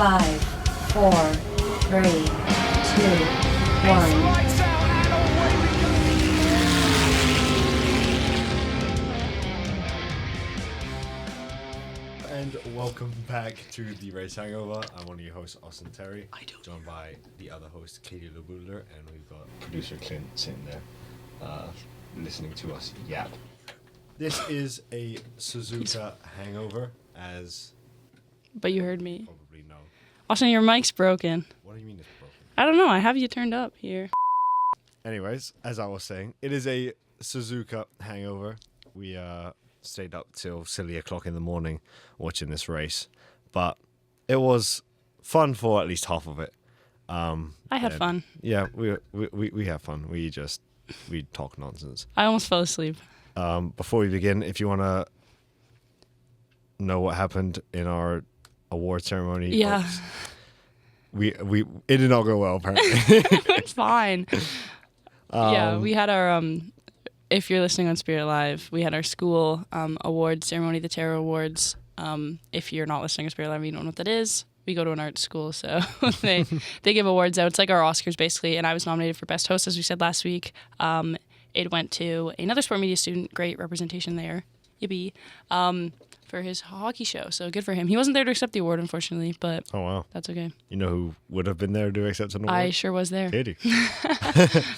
5, 4, 3, 2, 1. And welcome back to the Race Hangover. I'm one of your hosts, Austin Terry, joined by the other host, Katie LeBouler, and we've got producer Clint sitting there listening to us yap. This is a Suzuka hangover, as But you heard me. probably know. Austin, your mic's broken. What do you mean it's broken? I don't know. I have you turned up here. Anyways, as I was saying, it is a Suzuka hangover. We stayed up till silly o'clock in the morning watching this race, but it was fun for at least half of it. I had fun. Yeah, we have fun. We talk nonsense. I almost fell asleep. Before we begin, if you want to know what happened in our award ceremony, Yeah. it did not go well apparently. It's fine. Yeah, we had our if you're listening on Spirit Live, we had our school award ceremony, the Terror Awards. If you're not listening on Spirit Live, you don't know what that is. We go to an art school, so they give awards out. It's like our Oscars, basically, and I was nominated for Best Host, as we said last week. It went to another sport media student, great representation there, yippee, for his hockey show, so good for him. He wasn't there to accept the award, unfortunately, but Oh wow! that's okay. You know who would have been there to accept an award? I sure was there. Katie.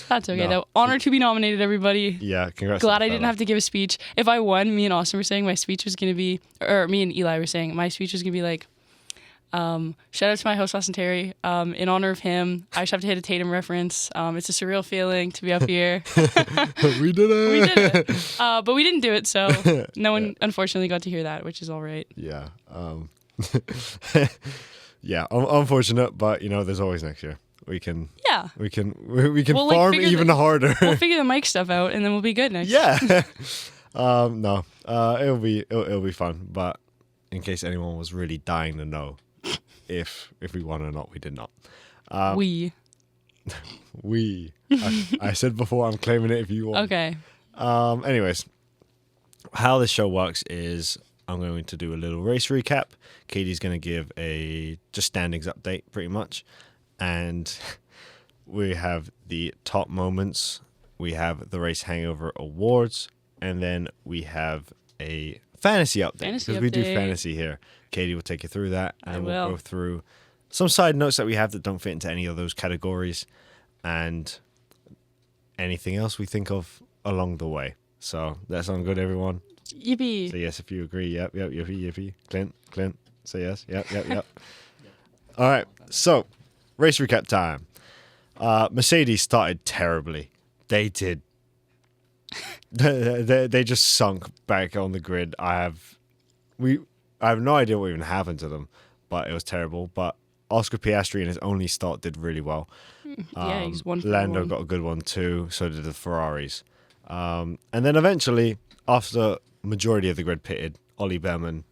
That's okay, No. though. Honor to be nominated, everebody. Yeah, congrats. Glad I didn't have to give a speech. If I won, me and Austin were saying my speech was going to be, or me and Eli were saying my speech was going to be like, shout out to my host, Austin Terry. In honor of him, I just have to hit a Tatum reference. It's a surreal feeling to be up here. We did it. We did it. But we didn't do it, so no one unfortunately got to hear that, which is all right. Yeah. Yeah. Unfortunate, but there's always next year. We can Yeah. We'll like, farm figure even harder. We'll figure the mic stuff out, and then we'll be good next. Yeah. No. It'll be fun. But in case anyone was really dying to know if we won or not, we did not. We. I said before, I'm claiming it if you want. Okay. Anyways, how this show works is I'm going to do a little race recap. Katie's going to give a just standings update, pretty much. And we have the top moments. We have the Race Hangover Awards. And then we have a fantasy update. Because we do fantasy here. Katie will take you through that. And we'll go through some side notes that we have that don't fit into any of those categories. And anything else we think of along the way. So that sound good, everyone? Yippee. Say yes if you agree. Yep, yippee. Clint, say yes. Yep. All right, so race recap time. Mercedes started terribly. They did. They just sunk back on the grid. I have no idea what even happened to them, but it was terrible. But Oscar Piastri in his only start did really well. Yeah, he's one for Lando one. got a good one too. So did the Ferraris. And then eventually, after majority of the grid pitted, Ollie Behrman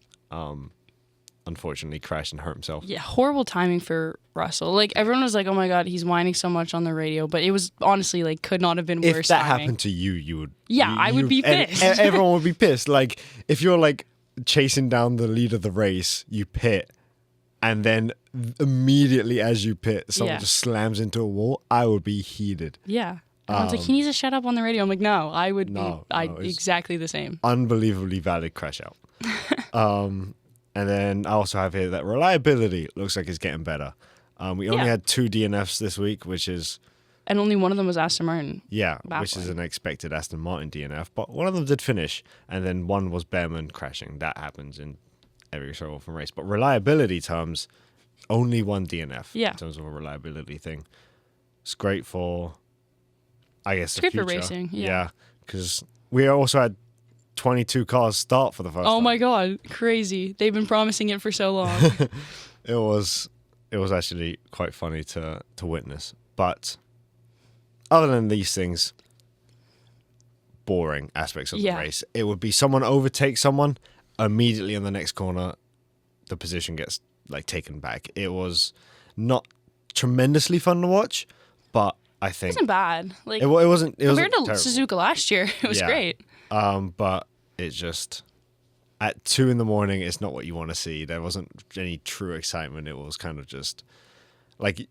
unfortunately crashed and hurt himself. Yeah, horrible timing for Russell. Like, everyone was like, oh my God, he's whining so much on the radio. But it was honestly, like, could not have been worse If that timing. happened to you, you would... Yeah, I would be and pissed. Everyone would be pissed. Like, if you're, like, chasing down the lead of the race, you pit, and then immediately as you pit, someone Yeah. just slams into a wall, I would be heated. Yeah. Everyone's like, he needs to shut up on the radio. I'm like, no, I would No, be it's- exactly the same. Unbelievably valid crash out. And then I also have here that reliability looks like it's getting better. We only Yeah. had 2 DNFs this week, which is... And only one of them was Aston Martin. Yeah, which is Baffling. an expected Aston Martin DNF, but one of them did finish, and then one was Behrman crashing. That happens in every so often race. But reliability terms, only 1 DNF Yeah. in terms of a reliability thing. It's great for, I guess, It's the great for future. racing, yeah. Because we also had 22 cars start for the first Oh time. my God, crazy. They've been promising it for so long. It was actually quite funny to witness. But other than these things, boring aspects of the Yeah. race, it would be someone overtakes someone, immediately in the next corner, the position gets like taken back. It was not tremendously fun to watch, but I think It wasn't bad. Like, it wasn't. It compared to wasn't terrible. Suzuka last year, it was Yeah. great. But it just, at 2 a.m, it's not what you want to see. There wasn't any true excitement. It was kind of just like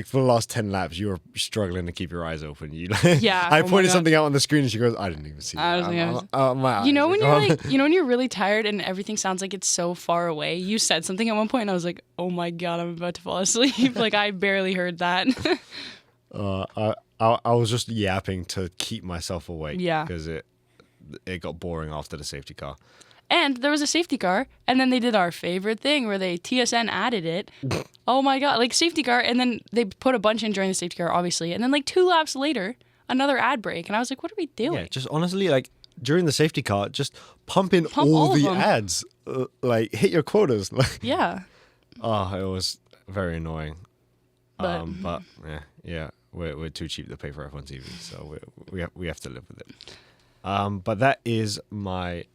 for the last 10 laps, you were struggling to keep your eyes open. Yeah. I pointed something out on the screen, and she goes, "I didn't even see I was that." like, My eyes you know are when gone. when you're really tired and everything sounds like it's so far away. You said something at one point, and I was like, "Oh my god, I'm about to fall asleep." Like I barely heard that. I was just yapping to keep myself awake. Yeah. Because it got boring after the safety car. And there was a safety car, and then they did our favorite thing where they TSN added it. Oh my god, like safety car, and then they put a bunch in during the safety car, obviously, and then like 2 laps later, another ad break, and I was like, what are we doing? Yeah, just honestly, like during the safety car, just pump in Pump all all of the them. ads. Like hit your quotas. Like, Yeah. oh, it was very annoying. But- But yeah, we're too cheap to pay for F1 TV, so we have to live with it. But that is my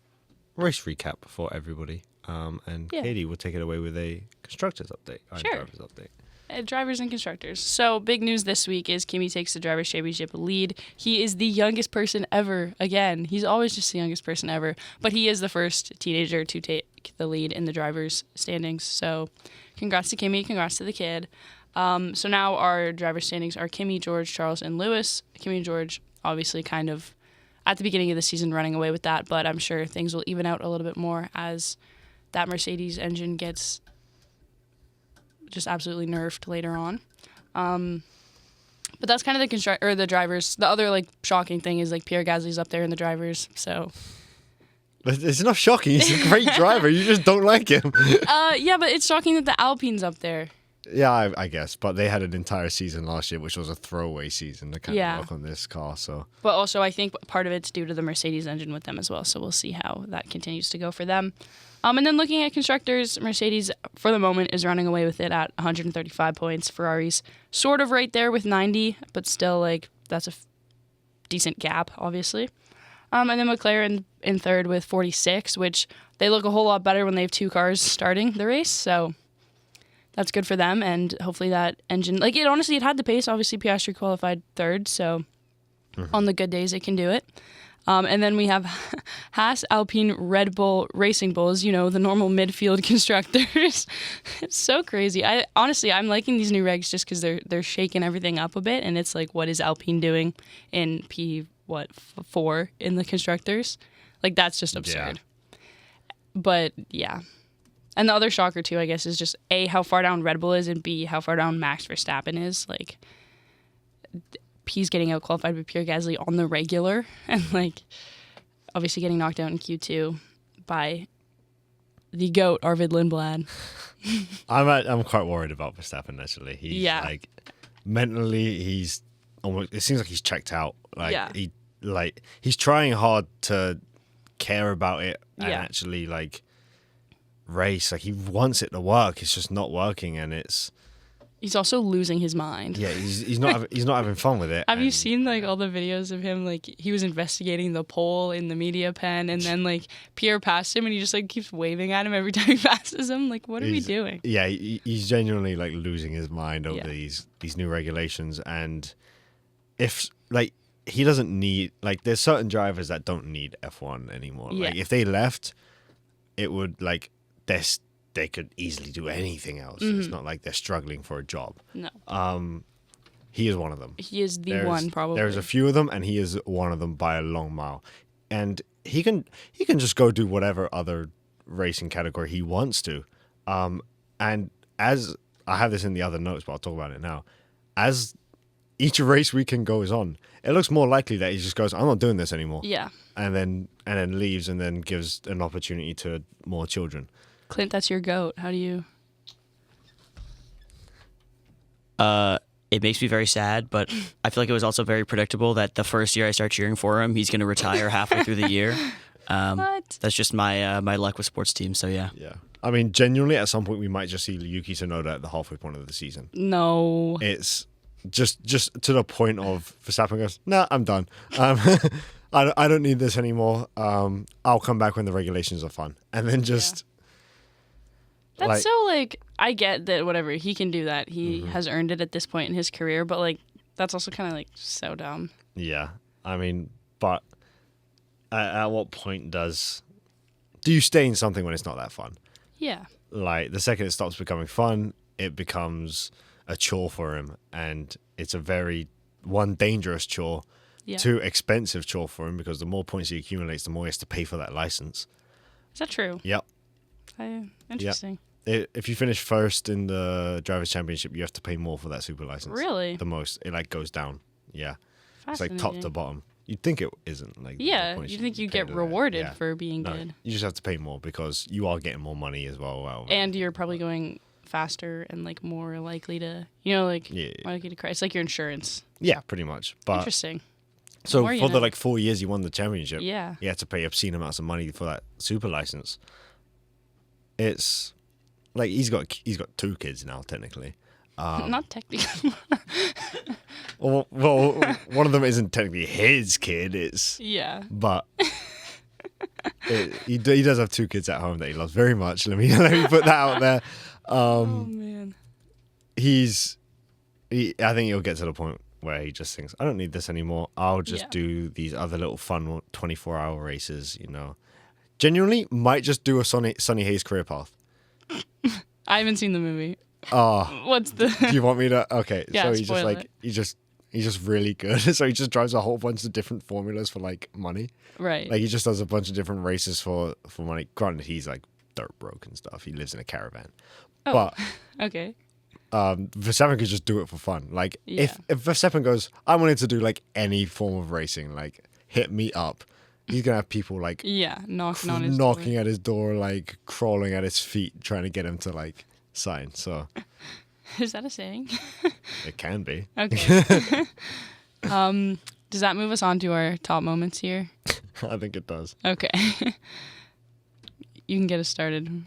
race recap for everybody. And Yeah. Katie will take it away with a constructors update. Sure. Drivers update. Drivers and constructors. So big news this week is Kimi takes the Drivers' Championship lead. He is the youngest person ever. Again, he's always just the youngest person ever. But he is the first teenager to take the lead in the drivers' standings. So congrats to Kimi. Congrats to the kid. So now our driver standings are Kimi, George, Charles, and Lewis. Kimi and George obviously kind of at the beginning of the season running away with that, but I'm sure things will even out a little bit more as that Mercedes engine gets just absolutely nerfed later on. But that's kind of the drivers. The other like shocking thing is like Pierre Gasly's up there in the drivers. So It's not shocking. He's a great driver. You just don't like him. yeah, but it's shocking that the Alpine's up there. Yeah, I guess. But they had an entire season last year, which was a throwaway season to kind Yeah. of work on this car. So But also, I think part of it's due to the Mercedes engine with them as well. So we'll see how that continues to go for them. And then looking at constructors, Mercedes, for the moment, is running away with it at 135 points. Ferrari's sort of right there with 90, but still, like, that's a decent gap, obviously. And then McLaren in third with 46, which they look a whole lot better when they have 2 cars starting the race. So that's good for them, and hopefully that engine, like it had the pace. Obviously, Piastri qualified third, so on the good days it can do it. And then we have Haas, Alpine, Red Bull, Racing Bulls, the normal midfield constructors. It's so crazy. I'm liking these new regs just because they're shaking everything up a bit, and it's like, what is Alpine doing in P4 in the constructors? Like, that's just absurd. Yeah. But yeah. And the other shocker, too, I guess, is just A, how far down Red Bull is, and B, how far down Max Verstappen is. Like, P's getting out qualified by Pierre Gasly on the regular, and, like, obviously getting knocked out in Q2 by the GOAT, Arvid Lindblad. I'm quite worried about Verstappen, actually. He's, like, mentally, he's almost, it seems like he's checked out. Like, he's trying hard to care about it and actually, like, race. Like, he wants it to work. It's just not working, and he's also losing his mind. Yeah, he's not having fun with it. Have you seen like all the videos of him? Like, he was investigating the pole in the media pen, and then like Pierre passed him, and he just like keeps waving at him every time he passes him. Like, what are we doing? Yeah, he's genuinely like losing his mind over these new regulations, and if like he doesn't need, like, there's certain drivers that don't need F1 anymore. Like, if they left, it would like they could easily do anything else. It's not like they're struggling for a job. No. He is one of them. He is the one, probably. There's a few of them, and he is one of them by a long mile. And he can just go do whatever other racing category he wants to. And as I have this in the other notes, but I'll talk about it now. As each race weekend goes on, it looks more likely that he just goes, I'm not doing this anymore. Yeah. And then leaves, and then gives an opportunity to more children. Clint, that's your GOAT. How do you? It makes me very sad, but I feel like it was also very predictable that the first year I start cheering for him, he's going to retire halfway through the year. What? That's just my my luck with sports teams. So yeah. Yeah. I mean, genuinely, at some point, we might just see Yuki Tsunoda at the halfway point of the season. No. It's just to the point of Verstappen goes, nah, I'm done. I don't need this anymore. I'll come back when the regulations are fun. And then just... That's so, like, I get that, whatever, he can do that. He has earned it at this point in his career, but, like, that's also kind of, like, so dumb. Yeah. I mean, but at what point does do you stay in something when it's not that fun? Yeah. Like, the second it stops becoming fun, it becomes a chore for him. And it's a very, one, dangerous chore, Yeah. two, expensive chore for him, because the more points he accumulates, the more he has to pay for that license. Is that true? Yep. Interesting. If you finish first in the Drivers' Championship, you have to pay more for that super license. Really? The most. It, like, goes down. Yeah. It's like top Fascinating. to bottom. You'd think it isn't. Like, the Yeah, points you think you pay get to that. rewarded Yeah. for being No, good. you just have to pay more because you are getting more money as well. And you're probably going faster and like more likely to, you know, like Yeah. more likely to crash. It's like your insurance. Yeah, pretty much. But Interesting. so more you for the know. like 4 years you won the championship, Yeah. you had to pay obscene amounts of money for that super license. It's like he's got 2 kids now technically. Not technically. Well, one of them isn't technically his kid. It's Yeah. but he does have 2 kids at home that he loves very much. Let me put that out there. Oh man. I think he'll get to the point where he just thinks, I don't need this anymore. I'll just Yeah. do these other little fun 24-hour races, you know. Genuinely, might just do a Sonny Hayes career path. I haven't seen the movie. Oh, What's the? do you want me to? Okay, Yeah, so he's just spoil like, it. he's just really good. So he just drives a whole bunch of different formulas for like money. Right. Like he just does a bunch of different races for money. Granted, he's like dirt broke and stuff. He lives in a caravan. Oh. But Okay. Verstappen could just do it for fun. Like Yeah. if Verstappen goes, I wanted to do like any form of racing, like hit me up. He's gonna have people like Yeah. Knocking on his knocking door. at his door, like crawling at his feet, trying to get him to like sign. So Is that a saying? it can be. Okay. Does that move us on to our top moments here? I think it does. Okay. You can get us started.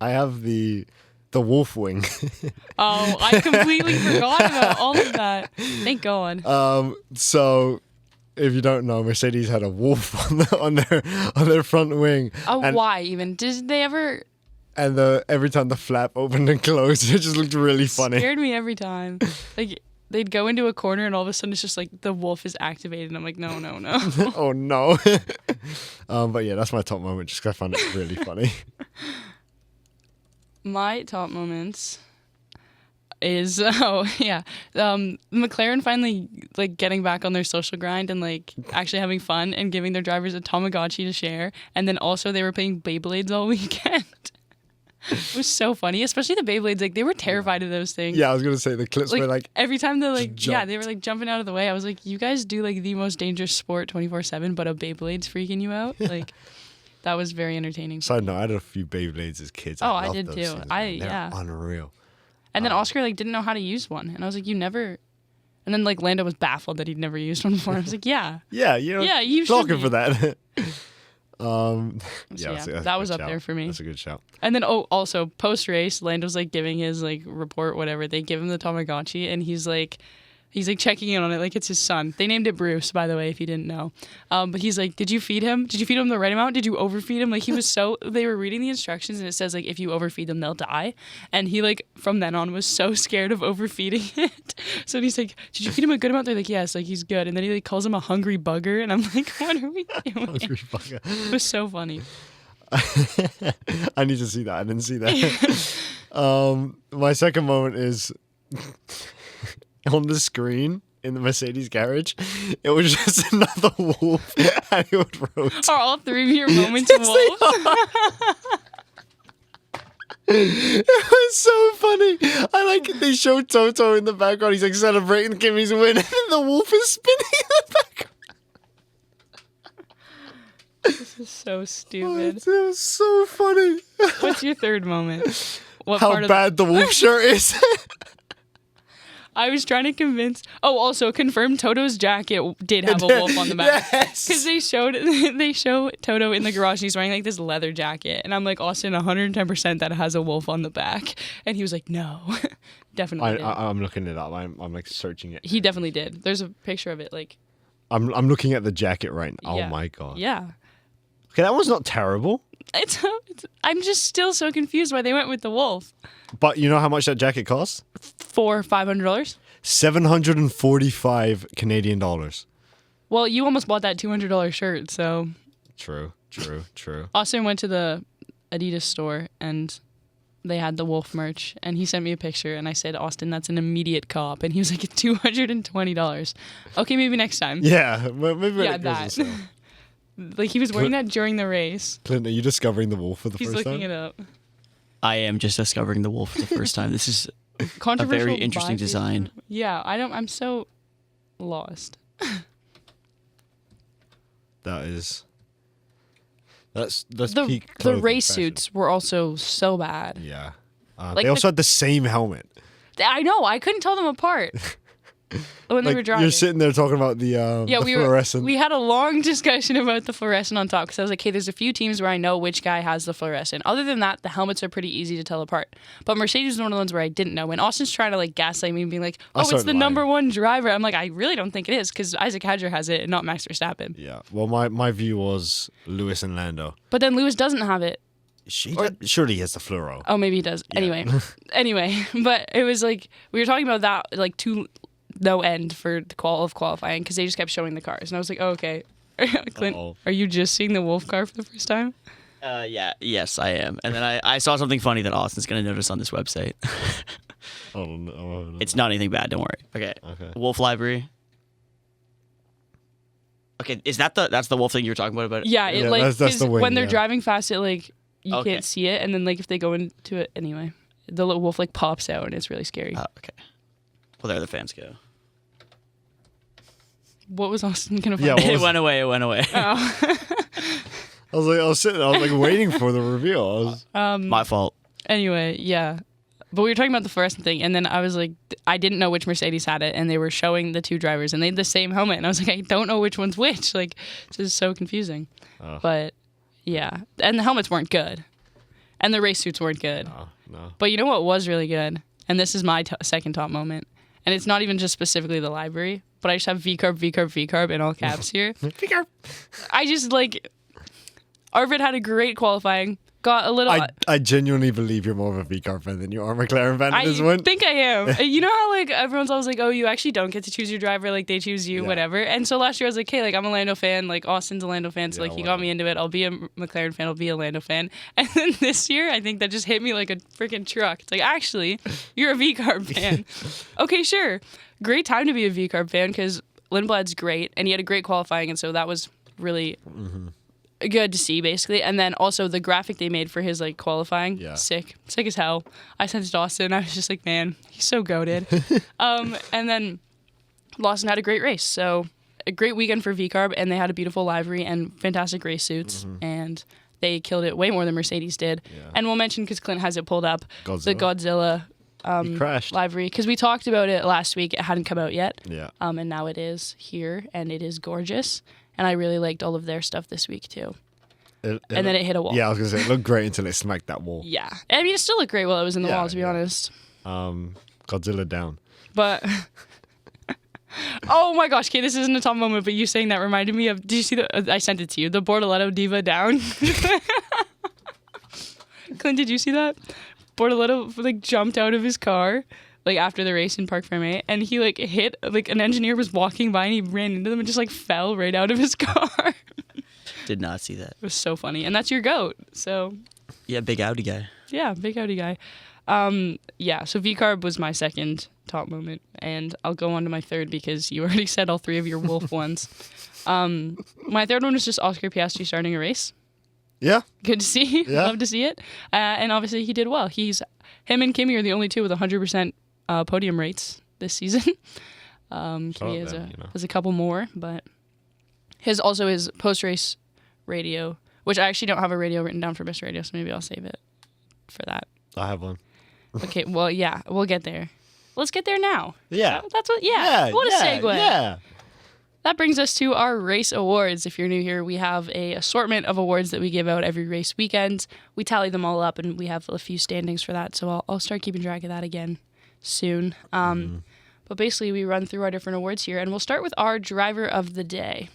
I have the wolf wing. Oh, I completely forgot about all of that. Thank God. So if you don't know, Mercedes had a wolf on their front wing. Oh, and, why even? Did they ever and every time the flap opened and closed, it just looked really funny. scared me every time? Like they'd go into a corner and all of a sudden it's just like the wolf is activated and I'm like, no. Oh no. But yeah, that's my top moment just because I found it really funny. My top moments is McLaren finally like getting back on their social grind and like actually having fun and giving their drivers a Tamagotchi to share, and then also they were playing Beyblades all weekend. It was so funny, especially the Beyblades. Like they were terrified of those things. Yeah, I was gonna say the clips were like every time they like jumped. they were like jumping out of the way. I was like, you guys do like the most dangerous sport 24/7, but a Beyblade's freaking you out. Like that was very entertaining. Side note, I had a few Beyblades as kids. Oh, I loved did those too. things, man. They're Yeah. unreal. And then Oscar like didn't know how to use one, and I was like, you never. And then like Lando was baffled that he'd never used one before. I was like, yeah, Yeah, you know, Yeah, you should talking be. for that. So, that's a that was good up shout. there for me. That's a good shout. And then also post race, Lando's like giving his like report, whatever. They give him the Tamagotchi, and he's like checking in on it like it's his son. They named it Bruce, by the way, if you didn't know. But he's like, did you feed him? Did you feed him the right amount? Did you overfeed him? Like he was so. They were reading the instructions, and it says like if you overfeed them, they'll die. And he like from then on was so scared of overfeeding it. So he's like, did you feed him a good amount? They're like, yes, like he's good. And then he like calls him a hungry bugger, and I'm like, what are we doing? Hungry fucker. It was so funny. I need to see that. I didn't see that. My second moment is on the screen in the Mercedes garage. It was just another wolf, and it would rotate. Are all three of your moments wolves? It was so funny. I like they show Toto in the background. He's like celebrating Kimmy's win, and then the wolf is spinning in the background. This is so stupid. It was so funny. What's your third moment? What How part of bad the wolf shirt is. I was trying to convince. Oh, also confirm Toto's jacket did have a wolf on the back. Yes. Because they show Toto in the garage and he's wearing like this leather jacket. And I'm like, Austin, 110% that has a wolf on the back. And he was like, no, definitely did. I'm looking it up. I'm like searching it. He definitely did. There's a picture of it. Like, I'm looking at the jacket right now. yeah. Oh my god. Yeah. Okay, that one's not terrible. I'm just still so confused why they went with the wolf. But you know how much that jacket costs? $500? 745 Canadian dollars. Well, you almost bought that $200 shirt, so True. True. Austin went to the Adidas store and they had the Wolf merch, and he sent me a picture, and I said, Austin, that's an immediate cop. And he was like, $220. Okay, maybe next time. Yeah, well, maybe when Yeah, it goes on that. sale. Like, he was wearing that during the race. Clint, are you discovering the wolf for the He's first looking time? it up. I am just discovering the wolf for the first time. This is Controversial. very interesting bias. design. Yeah, I'm so lost. That's The peak the clothing race fashion. suits were also so bad. Yeah. Like they also had the same helmet. I know. I couldn't tell them apart when they Like, were driving. you're sitting there talking about the fluorescent. We had a long discussion about the fluorescent on top because I was like, hey, there's a few teams where I know which guy has the fluorescent. Other than that, the helmets are pretty easy to tell apart. But Mercedes is one of the ones where I didn't know. When Austin's trying to like gaslight me and being like, I oh, it's started the lying. number one driver. I'm like, I really don't think it is because Isaac Hadjar has it and not Max Verstappen. Yeah. Well, my view was Lewis and Lando. But then Lewis doesn't have it. Surely he has the fluoro. Oh, maybe he does. Yeah. Anyway, but it was like we were talking about that like to no end for the qualifying because they just kept showing the cars, and I was like, oh, okay. Clint, Uh-oh. are you just seeing the Wolf car for the first time? Yes, I am. And then I saw something funny that Austin's going to notice on this website. Oh, no. It's not anything bad, don't worry. Okay. Wolf library. Okay, that's the wolf thing you were talking about? Yeah, it Yeah, like that's 'cause the wing, when they're yeah. driving fast, it like you Okay. can't see it, and then like if they go into it anyway, the little wolf like pops out, and it's really scary. Oh, okay. Well, there the fans go. What was Austin gonna find? Yeah, what It was- went away. Oh. I was waiting for the reveal. My fault. Anyway, yeah. But we were talking about the fluorescent thing, and then I was like, I didn't know which Mercedes had it, and they were showing the two drivers, and they had the same helmet, and I was like, I don't know which one's which. Like, this is so confusing. Oh. But yeah, and the helmets weren't good, and the race suits weren't good. No. But you know what was really good, and this is my second top moment, and it's not even just specifically the library, but I just have VCARB in all caps here. VCARB. I just like, Arvid had a great qualifying. Got a little. I genuinely believe you're more of a VCARB fan than you are a McLaren fan at this I one. think I am. You know how like everyone's always like, oh, you actually don't get to choose your driver, like they choose you, Yeah. whatever. And so last year I was like, hey, like I'm a Lando fan, like Austin's a Lando fan, so Yeah, like he got whatever. me into it. I'll be a McLaren fan, I'll be a Lando fan. And then this year, I think that just hit me like a freaking truck. It's like, actually, you're a VCARB fan. Okay, sure. Great time to be a VCARB fan because Lindblad's great, and he had a great qualifying, and so that was really good to see, basically. And then also the graphic they made for his like qualifying, Yeah. sick as hell. I sent it to Austin. I was just like, man, he's so goated. And then Lawson had a great race, so a great weekend for VCARB, and they had a beautiful livery and fantastic race suits, and they killed it way more than Mercedes did. Yeah. And we'll mention because Clint has it pulled up, the Godzilla. Godzilla He crashed. livery, because we talked about it last week. It hadn't come out yet. Yeah. And now it is here, and it is gorgeous. And I really liked all of their stuff this week too. And then it hit a wall. Yeah, I was gonna say it looked great until it smacked that wall. Yeah. I mean, it still looked great while it was in the Yeah, wall, to be yeah. honest. Godzilla down. But oh my gosh, okay, this isn't a top moment, but you saying that reminded me of. Did you see the? I sent it to you. The Bortoletto diva down. Clint, did you see that? Bortoletto like jumped out of his car like after the race in Parc Fermé, and he like hit like an engineer was walking by and he ran into them and just like fell right out of his car. Did not see that. It was so funny, and that's your goat. So Yeah, big Audi guy. yeah, big Audi guy. Yeah, so VCARB was my second top moment, and I'll go on to my third because you already said all three of your Wolf ones. My third one was just Oscar Piastri starting a race. Yeah. Good to see. Yeah. Love to see it. And obviously he did well. Him and Kimi are the only two with 100% podium rates this season. Kimi has a couple more, but his post-race radio, which I actually don't have a radio written down for best radio, so maybe I'll save it for that. I have one. Okay, well, yeah, we'll get there. Let's get there now. Yeah. That's what, what a segue. Yeah. That brings us to our race awards. If you're new here, we have a assortment of awards that we give out every race weekend. We tally them all up, and we have a few standings for that, so I'll start keeping track of that again soon. But basically, we run through our different awards here, and we'll start with our driver of the day.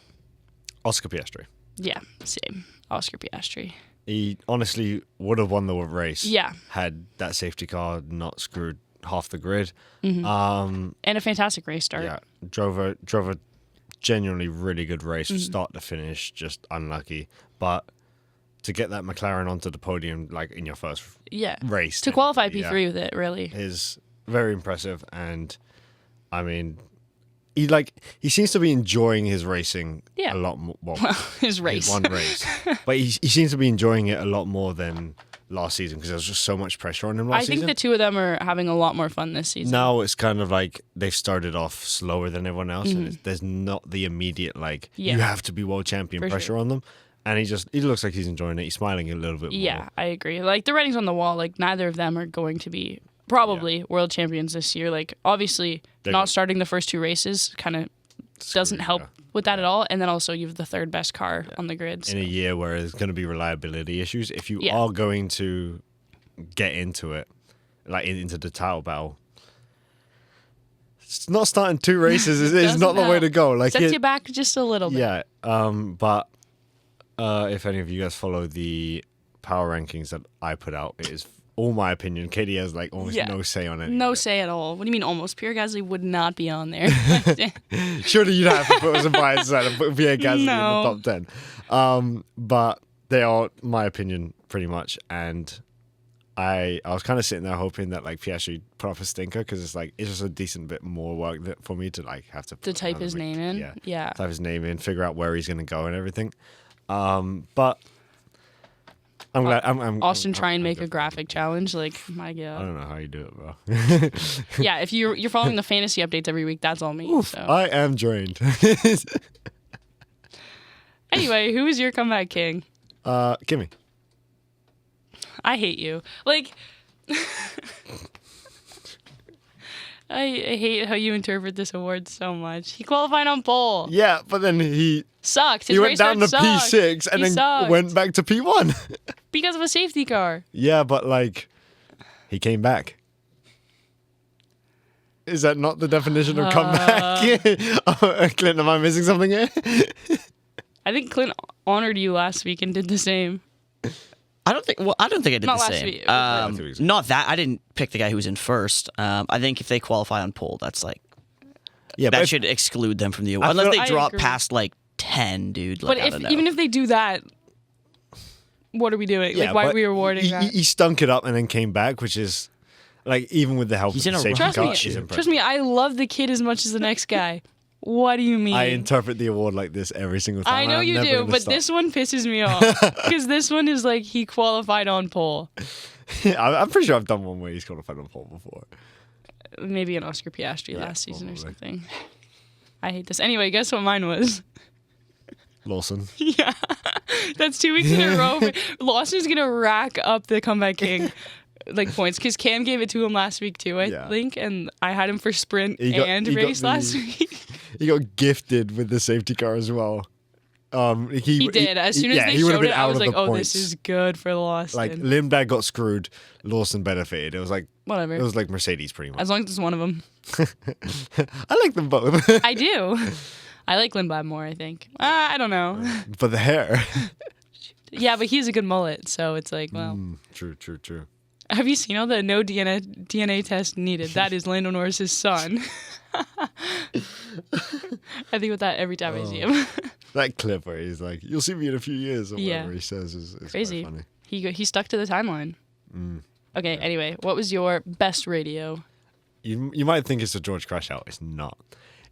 Oscar Piastri. Yeah, same. Oscar Piastri. He honestly would have won the race. Yeah. Had that safety car not screwed half the grid. And a fantastic race start. Yeah. Drove a genuinely really good race Mm-hmm. from start to finish, just unlucky. But to get that McLaren onto the podium like in your first Yeah. race To qualify technically, P3 with it, really. is very impressive. And I mean, he seems to be enjoying his racing Yeah. a lot more. Well, His race. his one race, but he seems to be enjoying it a lot more than last season because there was just so much pressure on him last I think season. the two of them are having a lot more fun this season. Now it's kind of like they've started off slower than everyone else, and there's not the immediate like you have to be world champion For pressure sure. on them. And he looks like he's enjoying it. He's smiling a little bit more. Yeah, I agree. Like the writing's on the wall. Like neither of them are going to be probably world champions this year. Like obviously not starting the first two races kind of doesn't help with that at all. And then also you have the third best car on the grid. So. In a year where there's going to be reliability issues, if you Yeah. are going to get into it, like into the title battle, it's not starting two races is not the way to go. Like sets you back just a little bit. Yeah, but if any of you guys follow the power rankings that I put out, it is all my opinion. Katie has like almost no say on it. No say at all. What do you mean almost? Pierre Gasly would not be on there. Surely you'd have to put some bias aside and put Pierre Gasly No. in the top 10. But they are my opinion pretty much, and I was kind of sitting there hoping that like Piastri put up a stinker because it's just a decent bit more work for me to like have to to type his name in. Yeah. type his name in, figure out where he's going to go and everything. But I'm glad. Austin, try and I'm make good a for graphic challenge. Like, my I God. don't know how you do it, bro. Yeah, if you're following the fantasy updates every week, that's all me. So. I am joined. Anyway, who is your comeback king? Kimmy. I hate you. Like, I hate how you interpret this award so much. He qualified on pole. Yeah, but then he Sucked. His went race down to start sucked. P6 and He then sucked. went back to P1. Because of a safety car. Yeah, but like he came back. Is that not the definition of comeback? Clint, am I missing something here? I think Clint honored you last week and did the same. I don't think I did Not the last same. week. Not that I didn't pick the guy who was in first. I think if they qualify on pole, that's like Yeah, that but should exclude them from the award. I Unless feel- they I drop agree. past like 10, dude. But Like, I don't know. even if they do that, what are we doing? Like, why are but we rewarding he, that? He stunk it up and then came back, which is like even with the help He's of in the a safety rocket car, ship. is impressive. Trust me, I love the kid as much as the next guy. What do you mean? I interpret the award like this every single time. I know I'm you never do, gonna but stop. this one pisses me off. Because this one is like he qualified on pole. I'm pretty sure I've done one where he's qualified on pole before. Maybe an Oscar Piastri last season or probably. something. I hate this. Anyway, guess what mine was? Lawson. Yeah. That's 2 weeks in a row. Lawson's going to rack up the comeback king like points because Cam gave it to him last week too, I think. And I had him for sprint He got race the- last week. He got gifted with the safety car as well. He did. As soon as they he would have showed been it, I out was of like, the oh, points. this is good for Lawson. Like Lindbergh got screwed, Lawson benefited. It was like Whatever. It was like Mercedes pretty much. As long as it's one of them. I like them both. I do. I like Lindblad more, I think. I don't know. But the hair. Yeah, but he has a good mullet, so it's like, well. True. Have you seen all the no DNA test needed? That is Lando Norris's son. I think about that every time I see him. That clip where he's like, "You'll see me in a few years," or Yeah. whatever he says is Crazy. quite funny. He stuck to the timeline. Okay, anyway, what was your best radio? You might think it's a George Crash out. It's not.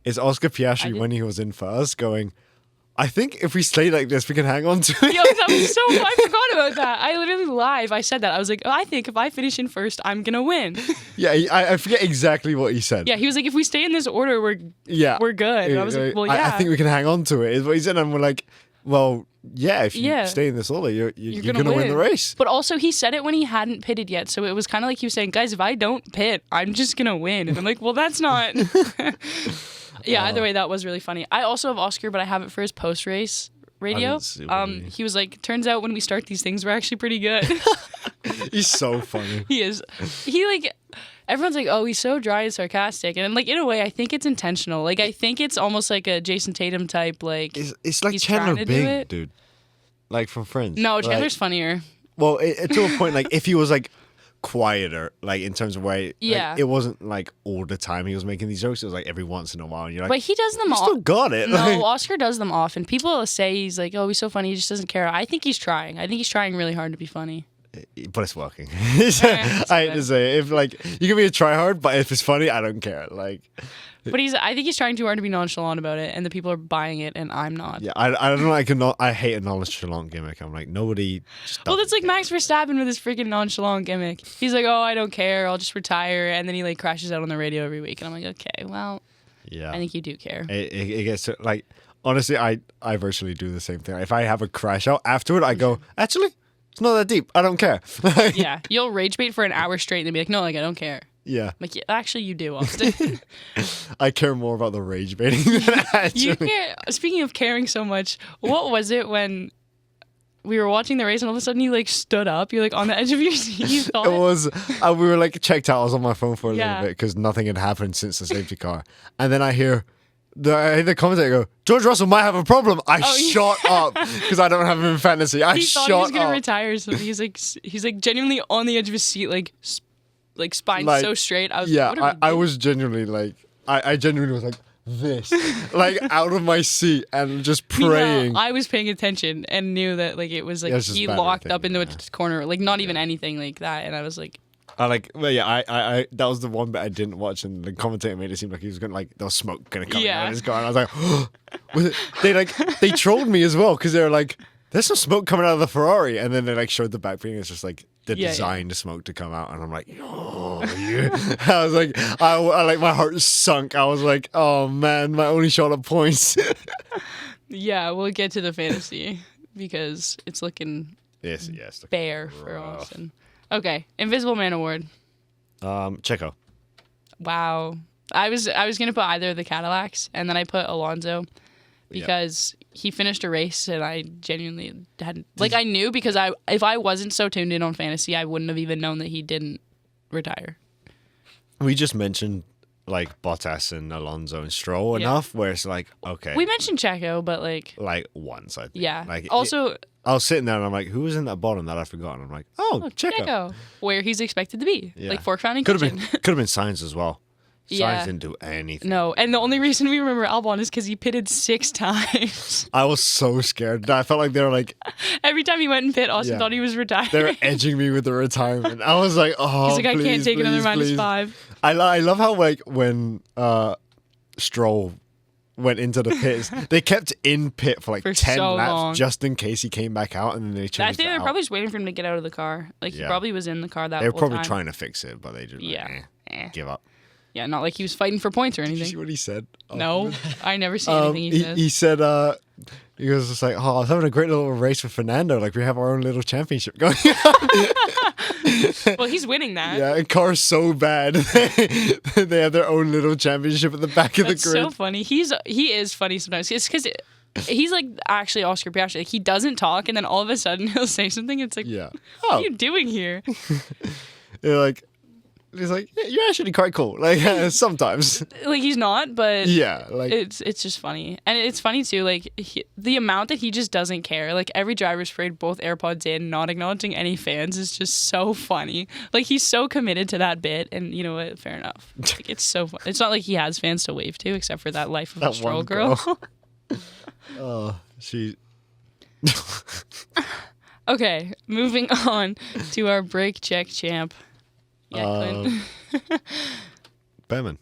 It's Oscar Piastri did- when he was in first going, I think if we stay like this, we can hang on to it. Yo, that was so I forgot about that. I literally live. I said that. I was like, oh, I think if I finish in first, I'm gonna win. Yeah, I forget exactly what he said. Yeah, he was like, if we stay in this order, we're good. And I was like, well, yeah. I think we can hang on to it. Is what he said, and we're like, well, yeah. If you Yeah. stay in this order, you're gonna gonna win the race. But also, he said it when he hadn't pitted yet, so it was kind of like he was saying, guys, if I don't pit, I'm just gonna win. And I'm like, well, that's not. Yeah, either way, that was really funny. I also have Oscar, but I have it for his post-race radio. didn't see what you mean. He was like, turns out when we start these things, we're actually pretty good. He's so funny. He is. He like, everyone's like, oh, he's so dry and sarcastic. And like, in a way, I think it's intentional. Like, I think it's almost like a Jason Tatum type, like. It's like he's Chandler trying to do Bing, it. dude. Like from Friends. No, Like, Chandler's funnier. well, to a point, like if he was like quieter, like in terms of where Yeah. it wasn't like all the time he was making these jokes. It was like every once in a while, and you're like, But he does them you all. still got it. No, Like, Oscar does them often. People say he's like, oh, he's so funny. He just doesn't care. I think he's trying. I think he's trying really hard to be funny. but it's working. I hate to say it. If like you can be a tryhard, but if it's funny, I don't care. Like, But I think he's trying too hard to be nonchalant about it, and the people are buying it, and I'm not. yeah, I don't know. I hate a nonchalant gimmick. I'm like, nobody. Just Well, doesn't that's like care. Max Verstappen with his freaking nonchalant gimmick. He's like, oh, I don't care. I'll just retire. And then he like crashes out on the radio every week. And I'm like, okay, well, Yeah, I think you do care. it gets to, like, honestly, I virtually do the same thing. If I have a crash out afterward, I go, actually, it's not that deep. I don't care. Like, Yeah. You'll rage bait for an hour straight and then be like, no, like, I don't care. yeah. Like, yeah, actually, you do, Austin. I care more about the rage baiting than actually. You care. Speaking of caring so much, what was it when we were watching the race and all of a sudden you like stood up? You're like on the edge of your seat. You thought It was, we were like checked out. I was on my phone for a Yeah. little bit because nothing had happened since the safety car. And then I hear the commentator go, George Russell might have a problem. I yeah. shot up because I don't have him in fantasy. I he thought he was shot gonna up. retire. So he's like genuinely on the edge of his seat, like spine Like, so straight. I was Yeah, like, what are we I doing? was genuinely like, I genuinely was like this, like out of my seat and just praying. Meanwhile, I was paying attention and knew that like it was like Yeah, it's just he bad locked everything, up into yeah. a corner, like not even anything like that, and I was like, Well, yeah, I that was the one bit I didn't watch, and the commentator made it seem like he was gonna like there was smoke gonna come Yeah. out of his car, and I was like, was it? They trolled me as well because they were like, there's some smoke coming out of the Ferrari, and then they like showed the back thing. It's just like the Yeah, designed smoke to come out, and I'm like, oh, yeah. I was like, I like my heart sunk. I was like, oh man, my only shot at points. yeah, we'll get to the fantasy because it's looking yes. bare for rough. Austin. Okay, Invisible Man Award. Checo. Wow, I was gonna put either of the Cadillacs, and then I put Alonso because he finished a race, and I genuinely hadn't I knew because if I wasn't so tuned in on fantasy, I wouldn't have even known that he didn't retire. We just mentioned like Bottas and Alonso and Stroll Yeah. enough where it's like, okay, We mentioned Checo, but like once, I think. yeah. Like Also, I was sitting there and I'm like, who was in that bottom that I've forgotten? I'm like, oh, Checo. Checo, where he's expected to be, Yeah. like fork founding Could have kitchen. been Sainz as well. Sainz Yeah. didn't do anything. No, and the only reason we remember Albon is because he pitted 6 times. I was so scared. I felt like they were like Every time he went in pit, Austin Yeah. thought he was retired. they were edging me with the retirement. I was like, oh, He's like, I can't please, take another please, please. -5. I love how like when Stroll went into the pits, they kept in pit for like For 10 so laps long. just in case he came back out, and then they I changed think it they're out. probably just waiting for him to get out of the car. Like he Yeah. probably was in the car that They were whole probably time. trying to fix it, but they just Yeah. like, Eh. give up. Yeah, not like he was fighting for points or Did you see anything. what he said? Oh. No, I never see anything he says. He said, he was just like, oh, I was having a great little race with Fernando. Like, we have our own little championship going on. Well, he's winning that. Yeah, and car's so bad. They have their own little championship at the back of That's the grid. so funny. He is funny sometimes. It's because he's like actually Oscar Piastri. Like he doesn't talk, and then all of a sudden he'll say something. It's like, Yeah. what Oh, are you doing here? you're like, he's like, yeah, you're actually quite cool. Like, sometimes. Like he's not, but Yeah, like, it's just funny, and it's funny too. Like the amount that he just doesn't care. Like every driver's parade, both AirPods in, not acknowledging any fans is just so funny. Like he's so committed to that bit, and you know what? Fair enough. Like it's so fun. It's not like he has fans to wave to, except for that Life of a That Stroll one girl. girl. oh, she. Okay, moving on to our brake check champ. Yeah, Clint. Behrman.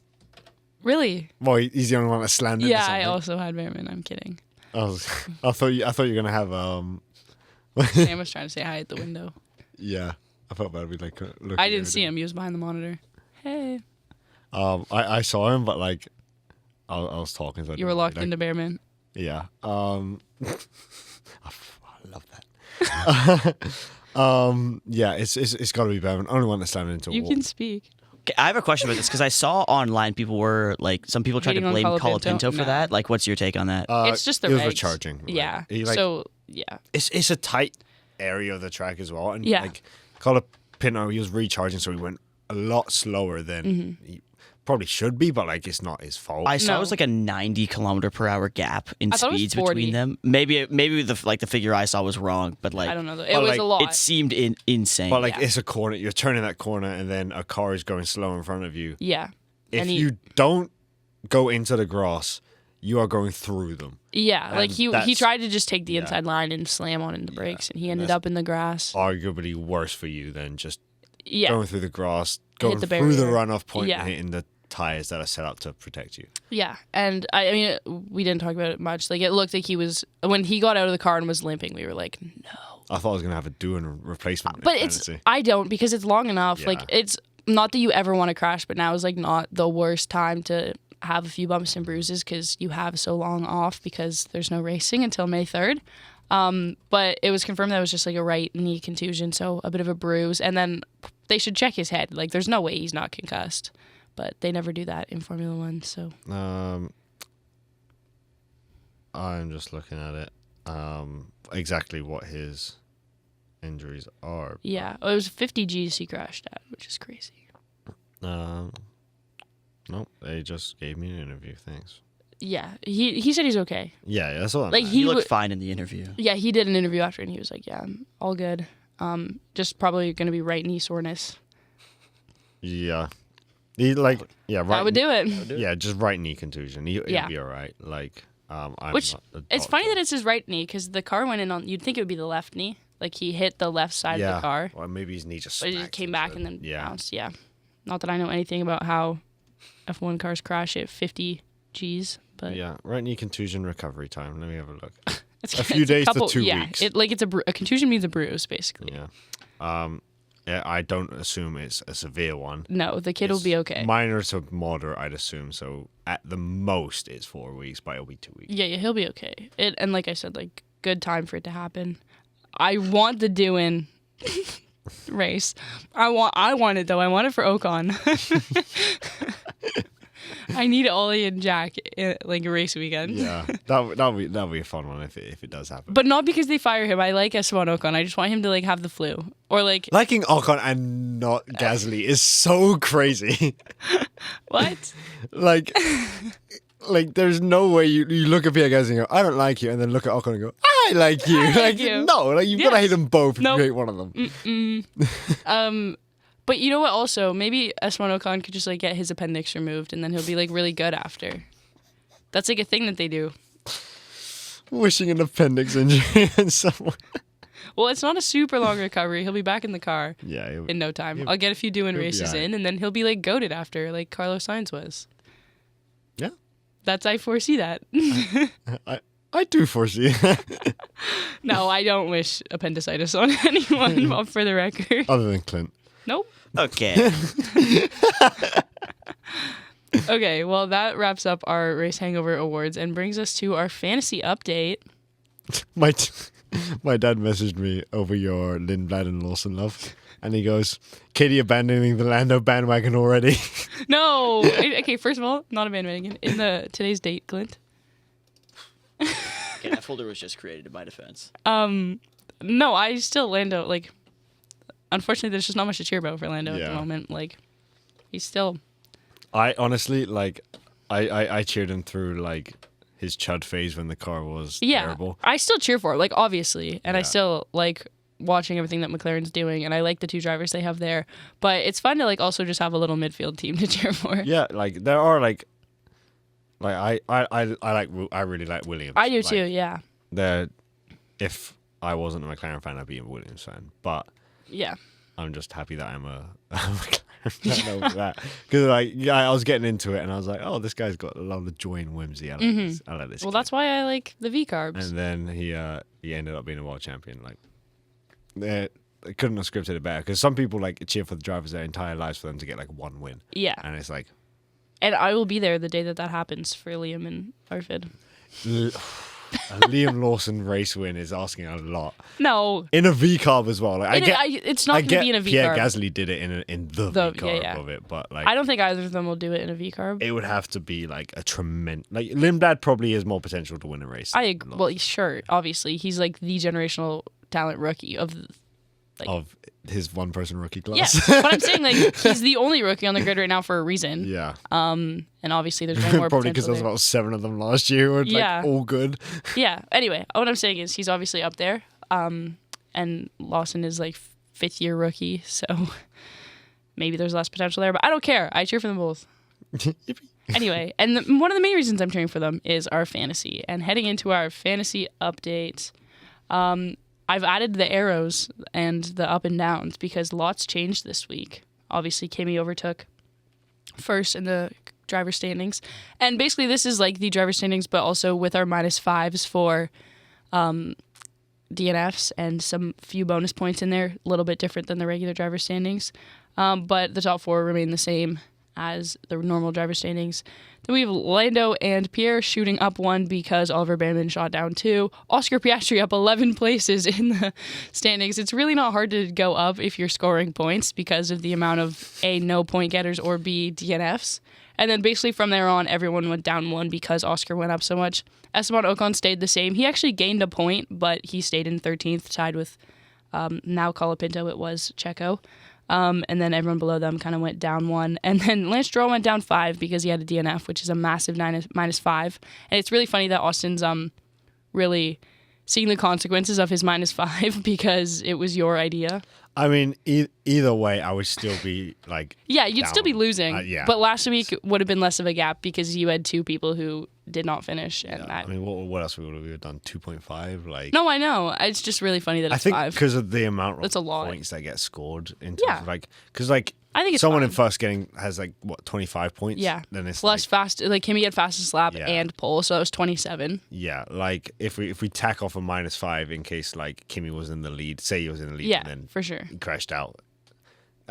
Really? Well, he's the only one that slammed into Yeah, something. I also had Behrman. I'm kidding. I thought you were gonna have Sam was trying to say hi at the window. yeah. I felt bad. We like looking. I didn't see him. He was behind the monitor. Hey. I saw him, but like, I was talking. So I You were didn't locked really, into Behrman. Yeah. I love that. Yeah. It's got to be Behrman. Only one that slammed into a You wall. can speak. Okay, I have a question about this because I saw online people were like, some people tried to Hating on blame Colapinto? Colapinto for No. that. Like, what's your take on that? It's just the it was regs. recharging. Like, Yeah. he, like, So, yeah. it's a tight area of the track as well, and Yeah. like Colapinto, he was recharging, so he went a lot slower than he probably should be, but like it's not his fault. I saw No. it was like a 90 km/h gap in I thought it was speeds 40. between them. Maybe the figure I saw was wrong, but like I don't know. It Well, was like, a lot. it seemed insane. but like yeah. it's a corner. You're turning that corner, and then a car is going slow in front of you. Yeah. If And you don't go into the grass, you are going through them. Yeah, like And he that's- tried to just take the yeah. inside line and slam on in the brakes, and he ended that's- up in the grass. Arguably worse for you than just Yeah, going through the grass, going the through the barrier. runoff point, Yeah. and hitting the tires that are set up to protect you. yeah, and I mean, we didn't talk about it much. Like it looked like he was when he got out of the car and was limping. We were like, no, I thought I was gonna have a doing replacement. but in it's fantasy. I don't because it's long enough. Like Yeah. it's not that you ever want to crash, but now is like not the worst time to have a few bumps and bruises because you have so long off because there's no racing until May 3rd. But it was confirmed that it was just like a right knee contusion, so a bit of a bruise, and then they should check his head. Like there's no way he's not concussed, but they never do that in Formula One. So I'm just looking at it. Exactly what his injuries are. yeah, it was 50 Gs he crashed at, which is crazy. Nope, they just gave me an interview. Thanks. Yeah, he said he's okay. Yeah, that's all. Like he looked w- fine in the interview. Yeah, he did an interview after, and he was like, "Yeah, I'm all good. Just probably gonna be right knee soreness. Yeah, he like right. That would do it. Yeah, just right knee contusion. He'll Yeah. be all right. Like I'm Which not a it's funny doctor. that it's his right knee because the car went in on. You'd think it would be the left knee. Like he hit the left side of the car, Or maybe his knee just. but it just smacked came into back it. and then yeah. bounced. Yeah, not that I know anything about how F1 cars crash at 50 Gs, but Yeah, right knee contusion recovery time. Let me have a look. it's, A few it's days to couple, 2 yeah, weeks. it's a contusion means a bruise basically. Yeah. Yeah, I don't assume it's a severe one. No, the kid will It's be okay. Minor to moderate, I'd assume. So at the most, it's 4 weeks, but it'll be 2 weeks. Yeah, he'll be okay. And like I said, like good time for it to happen. I want the do-in race. I want it though. I want it for Ocon. I need Ollie and Jack like a race weekend. Yeah, that'll be a fun one if it does happen. But not because they fire him. I like Esteban Ocon. I just want him to like have the flu or like Liking Ocon and not Gasly is so crazy. what? like, there's no way you look at Pierre Gasly and go, I don't like you, and then look at Ocon and go, I like you. I like you. No, like you've got to Yes. hate them both if Nope. you hate one of them. But you know what? Also, maybe Esteban Ocon could just like get his appendix removed, and then he'll be like really good after. That's like a thing that they do. Wishing an appendix injury on someone. Well, it's not a super long recovery. He'll be back in the car Yeah. in no time. I'll get a few doing he'll be races alright. in, and then he'll be like goated after, like Carlos Sainz was. Yeah. I foresee that. I do foresee that. No, I don't wish appendicitis on anyone, for the record. Other than Clint. Nope. Okay. Okay, well, that wraps up our Race Hangover Awards and brings us to our fantasy update. My dad messaged me over your Lindblad and Lawson love, and he goes, Katie abandoning the Lando bandwagon already. No! Okay, first of all, not a bandwagon. In today's date, Clint. Okay, that folder was just created in my defense. No, I still Lando, like, unfortunately, there's just not much to cheer about for Lando at Yeah. the moment. Like, he's still... I honestly, like, I cheered him through, like, his chud phase when the car was terrible. I still cheer for it, like, obviously. And I Yeah. still like watching everything that McLaren's doing, and I like the two drivers they have there. But it's fun to, like, also just have a little midfield team to cheer for. Yeah, like, there are, like I really like Williams. I do Like, too, yeah. If I wasn't a McLaren fan, I'd be a Williams fan. But Yeah. I'm just happy that I'm a McLaren fan over that. Because, like, yeah, I was getting into it, and I was like, oh, this guy's got a lot of joy and whimsy. I like this. I like this. Well, kid. that's why I like the V-carbs. And then he ended up being a world champion. Like, they couldn't have scripted it better. Because some people, like, cheer for the drivers their entire lives for them to get, like, one win. Yeah. And it's like, And I will be there the day that happens for Liam and Arvid. a Liam Lawson race win is asking a lot. No. In a V carb as well. Like, It's not going to be in a Pierre V-carb. Gasly did it in the V carb of it, but like I don't think either of them will do it in a V-carb. it would have to be like a tremendous. Like Lindblad probably has more potential to win a race. I agree. Well, sure. Obviously, he's like the generational talent rookie of of his one-person rookie Yeah, class. but I'm saying like he's the only rookie on the grid right now for a reason. Yeah. And obviously there's one more Probably because potential there was there. about 7 of them last year who were Yeah. all good. Yeah. Anyway, what I'm saying is he's obviously up there. And Lawson is like 5th-year rookie, so maybe there's less potential there. But I don't care. I cheer for them both. Anyway, and one of the main reasons I'm cheering for them is our fantasy. And heading into our fantasy update, I've added the arrows and the up and downs because lots changed this week. Obviously, Kimi overtook first in the driver standings. And basically, this is like the driver standings, but also with our -5s for DNFs and some few bonus points in there. A little bit different than the regular driver standings. But the top 4 remain the same as the normal driver standings. Then we have Lando and Pierre shooting up 1 because Oliver Bamman shot down 2. Oscar Piastri up 11 places in the standings. It's really not hard to go up if you're scoring points because of the amount of A, no point getters, or B, DNFs. And then basically from there on, everyone went down 1 because Oscar went up so much. Esteban Ocon stayed the same. He actually gained a point, but he stayed in 13th, tied with now Colapinto, it was Checo. And then everyone below them kind of went down 1. And then Lance Stroll went down 5 because he had a DNF, which is a massive -5. And it's really funny that Austin's really seeing the consequences of his -5 because it was your idea. I mean, either way, I would still be like... Yeah, you'd still be losing. Yeah. But last week would have been less of a gap because you had 2 people who did not finish. And I mean, what else would we have done? 2.5? Like... No, I know. It's just really funny that it's 5. I think because of the amount That's a of lot. points that get scored in terms Yeah. of like... Because like... I think it's someone fine. in first getting has like, what, 25 points? Yeah. Then it's Plus fast, like Kimi had fastest lap Yeah. and pole, so that was 27. Yeah, like if we tack off a -5 in case like Kimi was in the lead, say he was in the lead, Yeah, and then for sure. he crashed out.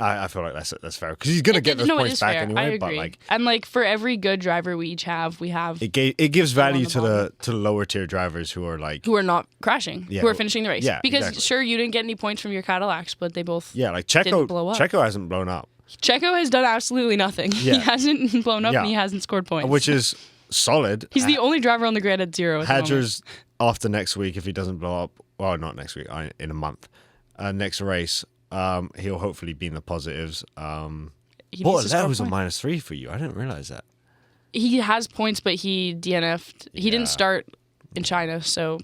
I feel like that's fair because he's gonna get those No, it points is back fair. anyway. I agree. But like and like for every good driver we each have, we have it gives value the to bottom. the lower tier drivers who are like who are not crashing, Yeah, who are finishing the race. yeah, because exactly. sure, you didn't get any points from your Cadillacs, but they both like didn't blow up. Checo hasn't blown up, Checo has done absolutely nothing. Yeah. He hasn't blown up Yeah. and he hasn't scored points. which is solid. He's the only driver on the grid at 0 at the moment. Hadger's after next week if he doesn't blow up. Well, not next week, in a month. Next race, he'll hopefully be in the positives. He What? needs to That score was a points. -3 for you. I didn't realize that. He has points, but he DNF'd. He Yeah. didn't start in China, so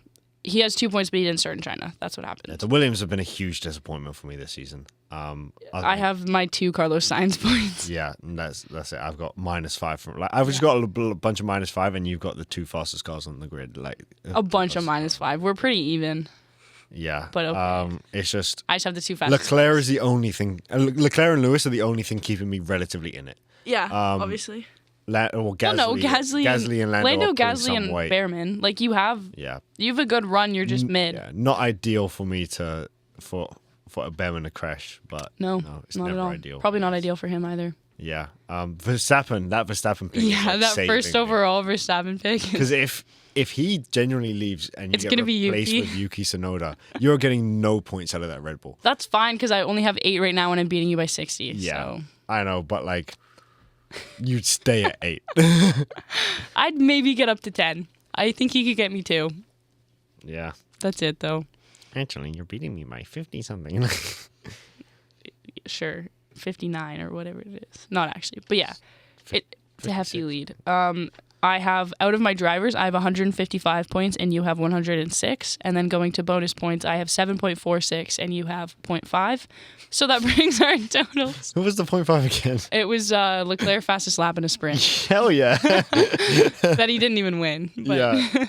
he has 2 points, but he didn't start in China. That's what happened. Yeah, the Williams have been a huge disappointment for me this season. I have my 2 Carlos Sainz points. Yeah, and that's it. I've got -5 from like I've just got a bunch of -5, and you've got the 2 fastest cars on the grid. Like A bunch of -5. We're pretty even. Yeah, But okay. It's just I just have the 2 fastest. Leclerc is the only thing. Leclerc and Lewis are the only thing keeping me relatively in it. Yeah, obviously. Gasly, No, Gasly and Lando, are pulling Gasly, some and weight. Behrman. Like you have a good run. You're just mid. Yeah, not ideal for me for a Behrman to crash, but No, it's not never at all. ideal. Probably not ideal for him either. Yeah, Verstappen pick. Yeah, that first overall Verstappen pick. Because if he genuinely leaves and you It's get gonna be replaced Yuki. with Yuki Tsunoda, you're getting no points out of that Red Bull. That's fine because I only have 8 right now and I'm beating you by 60. Yeah, So. I know, but like, you'd stay at 8. I'd maybe get up to 10. I think he could get me 2. Yeah. That's it though. Actually, you're beating me by 50 something. Sure, 59 or whatever it is. Not actually, but yeah, it's a hefty 56. lead. I have, out of my drivers, I have 155 points and you have 106. And then going to bonus points, I have 7.46 and you have 0.5. So that brings our totals. Who was the 0.5 again? It was Leclerc fastest lap in a sprint Hell yeah. that he didn't even win. But, Yeah.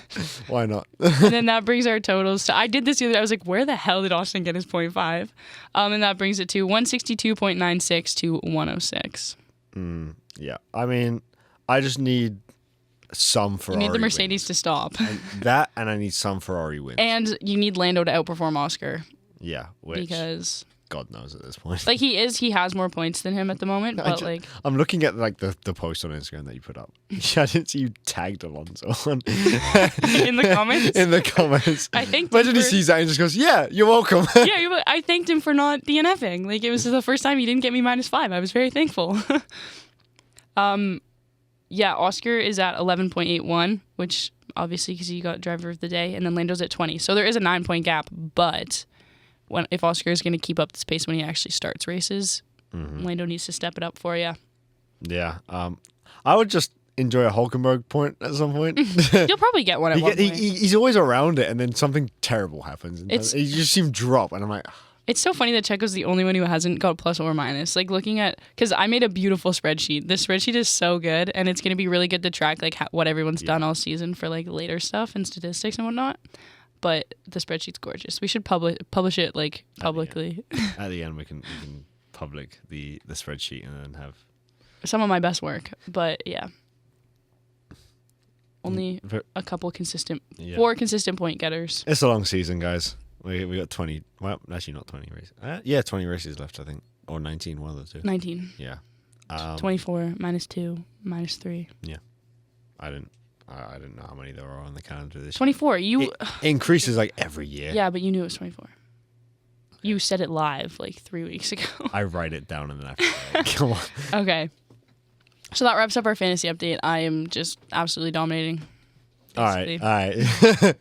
Why not? And then that brings our totals to, I did this the other day. I was like, where the hell did Austin get his 0.5? And that brings it to 162.96 to 106. Yeah. I mean, I just need some Ferrari You need the Mercedes to stop. and I need some Ferrari wins. And you need Lando to outperform Oscar Yeah, which because God knows at this point. like he has more points than him at the moment, but like I'm looking at like the post on Instagram that you put up. I didn't see you tagged Alonso on in the comments. in the comments. I think Imagine he sees that and just goes, "Yeah, you're welcome." yeah, I thanked him for not DNFing. Like it was the first time he didn't get me -5. I was very thankful. Yeah, Oscar is at 11.81, which obviously because he got driver of the day, and then Lando's at 20. So there is a 9-point gap, but if Oscar is going to keep up this pace when he actually starts races, Lando needs to step it up for you. Yeah. I would just enjoy a Hulkenberg point at some point. You'll probably get one at one point. He's always around it, and then something terrible happens. And you just see him drop, and I'm like... It's so funny that Checo's the only one who hasn't got plus or minus. Like looking at, because I made a beautiful spreadsheet. This spreadsheet is so good, and it's going to be really good to track like what everyone's done all season for like later stuff and statistics and whatnot. But the spreadsheet's gorgeous. We should publish it like publicly. At the end, we can public the spreadsheet and then have some of my best work. But yeah, only a couple consistent, 4 consistent point getters. It's a long season, guys. We got 20. Well, actually, not 20 races. 20 races left, I think, or 19. One of the two. 19. Yeah. 24 -2 -3. Yeah. I didn't know how many there are on the calendar this 24. year. It increases like every year. Yeah, but you knew it was 24. You said it live like 3 weeks ago. I write it down and then I forget. Come on. Okay. So that wraps up our fantasy update. I am just absolutely dominating. All right.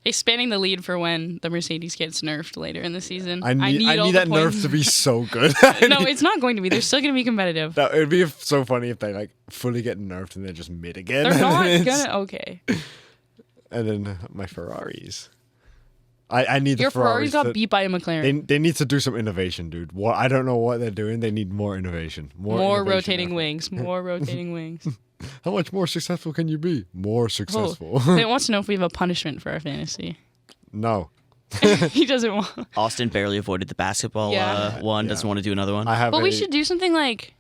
Expanding the lead for when the Mercedes gets nerfed later in the season. I need that nerf to be so good. No, it's not going to be. They're still going to be competitive. It would be so funny if they like fully get nerfed and they're just mid again. They're not gonna. Okay. And then my Ferraris. I need Your the Ferraris. Ferrari got beat by a McLaren. They need to do some innovation, dude. I don't know what they're doing. They need more innovation. More rotating wings. More rotating wings. How much more successful can you be? More successful. He wants to know if we have a punishment for our fantasy. No. He doesn't want. Austin barely avoided the basketball one. Doesn't want to do another one. But we should do something like.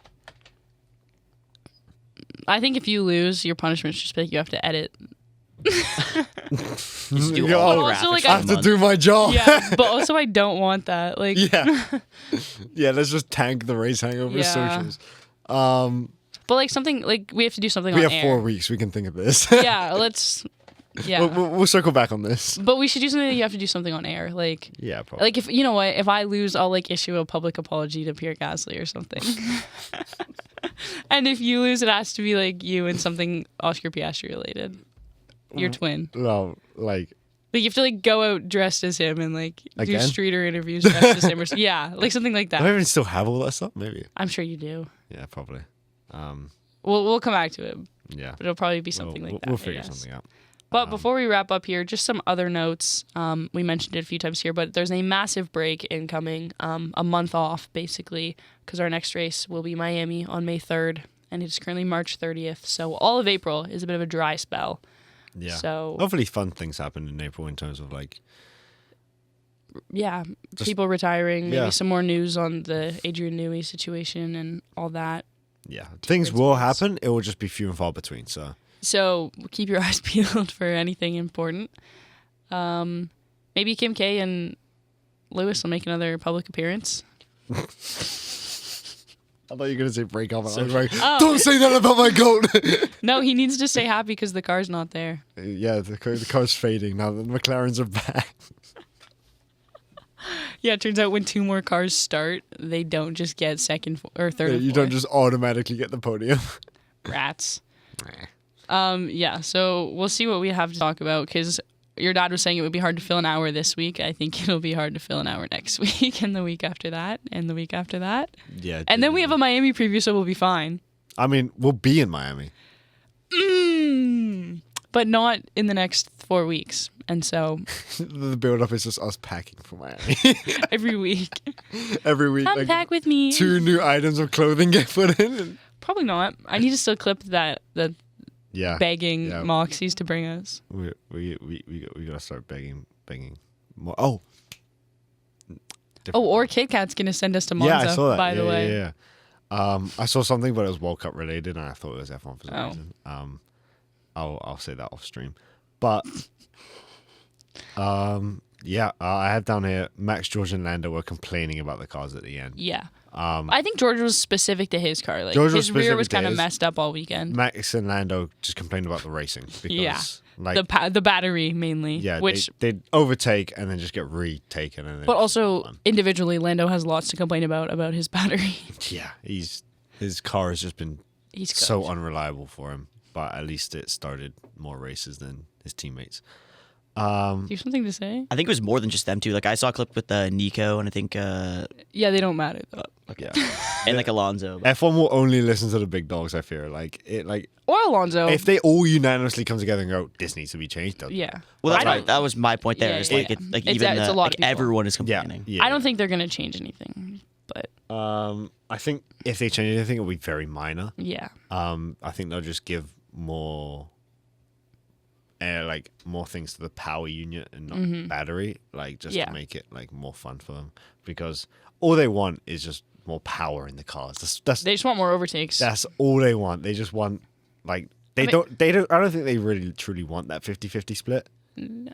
I think if you lose, your punishment should just be like you have to edit. Just do all the also, graphics like, for I a have to month. do my job. Yeah, but also I don't want that. Like, Yeah, let's just tank the Race Hangover socials. But like something like we have to do something. We on have air. 4 weeks. We can think of this. Yeah, let's. Yeah, we'll circle back on this. but we should do something that you have to do something on air. Like, Yeah, probably. like if you know what, if I lose, I'll like issue a public apology to Pierre Gasly or something. And if you lose, it has to be like you and something Oscar Piastri related. Your twin. No, like Like you have to like go out dressed as him and like do Again? streeter interviews dressed as him. Yeah, like something like do I that. even still have all that stuff? Maybe. I'm sure you do. Yeah, probably. We'll come back to it, Yeah. but it'll probably be something like that. We'll I figure guess. something out. But before we wrap up here, just some other notes. We mentioned it a few times here, but there's a massive break incoming, a month off basically, because our next race will be Miami on May 3rd, and it's currently March 30th. So all of April is a bit of a dry spell. Yeah. So hopefully fun things happen in April in terms of like. yeah, Just- people retiring, maybe yeah. some more news on the Adrian Newey situation and all that. Yeah, things will happen. It will just be few and far between. So keep your eyes peeled for anything important. Maybe Kim K and Lewis will make another public appearance. I thought you were gonna say break up. So- I was like, don't say that about my goat. No, he needs to stay happy because the car's not there. Yeah, the car's fading now. The McLarens are back. Yeah, it turns out when 2 more cars start, they don't just get second or third. Or You don't just automatically get the podium. rats. Yeah, so we'll see what we have to talk about because your dad was saying it would be hard to fill an hour this week. I think it'll be hard to fill an hour next week and the week after that and the week after that. Yeah. And then we have a Miami preview, so we'll be fine. I mean, we'll be in Miami. But not in the next 4 weeks. And so The build up is just us packing for Miami. every week, Every week, come pack with me. 2 new items of clothing get put in. Probably not. I need to still clip the Yeah. begging Yeah. Moxies to bring us. We gotta start begging more. Oh. Oh, or Kit Kat's gonna send us to Monza. Yeah, I saw that. By the way. Yeah. I saw something, but it was World Cup related, and I thought it was F1 for some reason. I'll say that off stream, but I have down here Max, George, and Lando were complaining about the cars at the end. Yeah. I think George was specific to his car. Like George was his rear was specific to kind of his. messed up all weekend. Max and Lando just complained about the racing because, Yeah. like, The battery mainly. yeah, Which, they'd overtake and then just get retaken. And then but it's also fun. individually, Lando has lots to complain about his battery. Yeah, his car has just been He's so unreliable for him. But at least it started more races than his teammates. Do you have something to say? I think it was more than just them two. Like I saw a clip with Nico and I think Yeah, they don't matter though. Yeah. and like Alonso. F1 will only listen to the big dogs, I fear. Like Or Alonso. if they all unanimously come together and go, this needs to be changed, they'll do Yeah. Well, that's I right. don't- That was my point there. Yeah, Is yeah, like yeah. it, like It's even a lot of people. everyone is it. Yeah. complaining. Yeah. I don't think they're going to change anything. But I think if they change anything, it'll be very minor. yeah. I think they'll just give more more things to the power unit and not battery, like just Yeah. to make it like more fun for them, because all they want is just more power in the cars. That's They just want more overtakes. that's all they want. They just want like I don't think they really truly want that 50-50 split. No.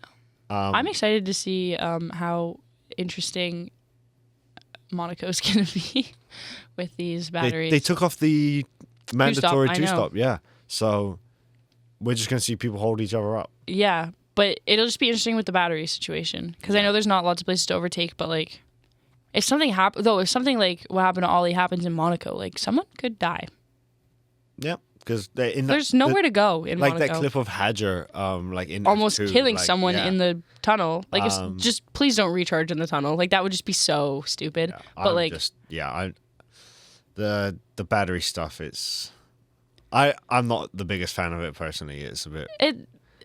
I'm excited to see how interesting Monaco's going to be with these batteries. They took off the mandatory I know. two-stop, yeah. So we're just going to see people hold each other up. Yeah, but it'll just be interesting with the battery situation because I know there's not lots of places to overtake, but like if something like what happened to Ollie happens in Monaco, like someone could die. Yeah, because There's nowhere to go in like Monaco. that clip of Hadger, like in Almost F2, killing like, someone yeah. in the tunnel. Like, it's just please don't recharge in the tunnel. Like that would just be so stupid. Yeah, but I'm like, the battery stuff. I'm not the biggest fan of it personally. It's a bit.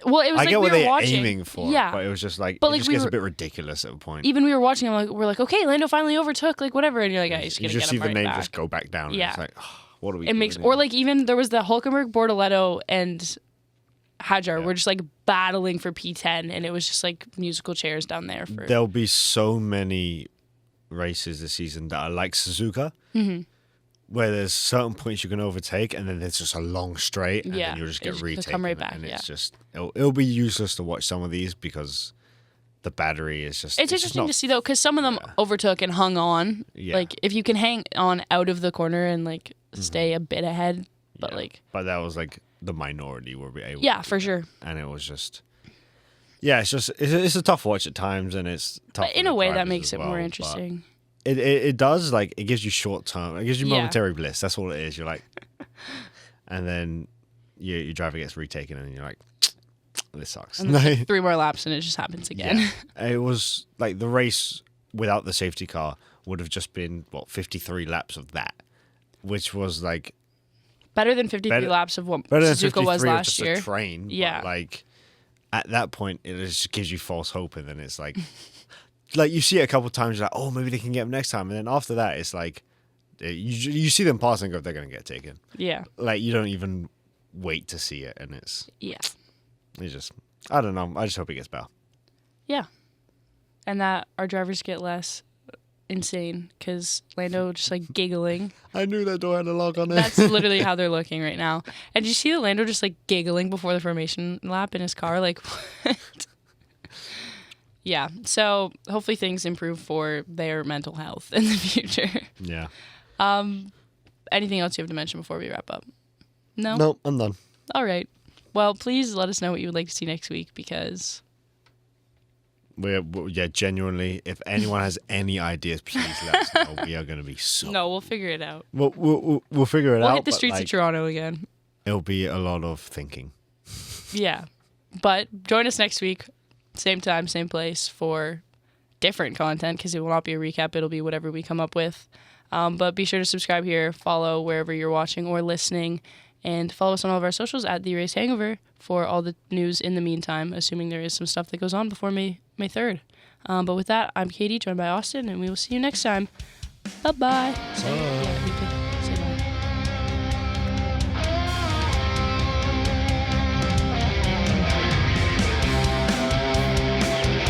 Well, it was I like get we what were they're watching. aiming for, Yeah. but it was just like But, it like, just we gets were- a bit ridiculous at a point. Even we were watching, we're like, okay, Lando finally overtook, like whatever, and you're like, he's you gonna just get see him the right name back. just go back down. Yeah. And it's like, what are we? It makes, doing or here? like even there was the Hulkenberg, Bortoletto, and Hadjar were just like battling for P10, and it was just like musical chairs down there for. There'll be so many races this season that are like Suzuka, where there's certain points you can overtake, and then there's just a long straight, and Yeah, then you'll just it get just retaken. come right back, and yeah. it's just it'll be useless to watch some of these because the battery is just. It's just interesting not- to see though, because some of them overtook and hung on. Yeah. Like if you can hang on out of the corner and like stay a bit ahead, but yeah. like But that was like the minority were able. yeah, to for do sure. that. And it was just. Yeah, it's a tough watch at times, and it's tough. But in for a the way that drivers makes as it well, more but interesting. It does, like, it gives you short term. It gives you Yeah. momentary bliss. That's all it is. You're like, and then your driver gets retaken, and you're like, this sucks. And then 3 more laps and it just happens again. Yeah. It was like the race without the safety car would have just been 53 laps of that, which was like Better than 53 Better- laps of what better than Suzuka 53 was of last just year. a train. but, Yeah. like at that point, it just gives you false hope, and then it's like, like you see it a couple of times, you're like, oh, maybe they can get them next time, and then after that, it's like you see them pass and go, they're gonna get taken. Yeah. Like you don't even wait to see it, and it's just I don't know. I just hope it gets better. Yeah. And that our drivers get less insane because Lando just like giggling. I knew that door had a lock on it. That's literally how they're looking right now. And did you see the Lando just like giggling before the formation lap in his car? Like, what? Yeah. So hopefully things improve for their mental health in the future. Yeah. Anything else you have to mention before we wrap up? No? No, I'm done. All right. Well, please let us know what you would like to see next week because Yeah, genuinely, if anyone has any ideas, please let us know. We are going to be so. no, we'll figure it out. We'll figure it We'll out. hit the but, streets like, of Toronto again. It'll be a lot of thinking. Yeah. But join us next week, same time, same place for different content because it will not be a recap. It'll be whatever we come up with. But be sure to subscribe here, follow wherever you're watching or listening, and follow us on all of our socials at the Race Hangover for all the news in the meantime, assuming there is some stuff that goes on before May 3rd. But with that, I'm Katie, joined by Austin, and we will see you next time. Bye-bye. Bye.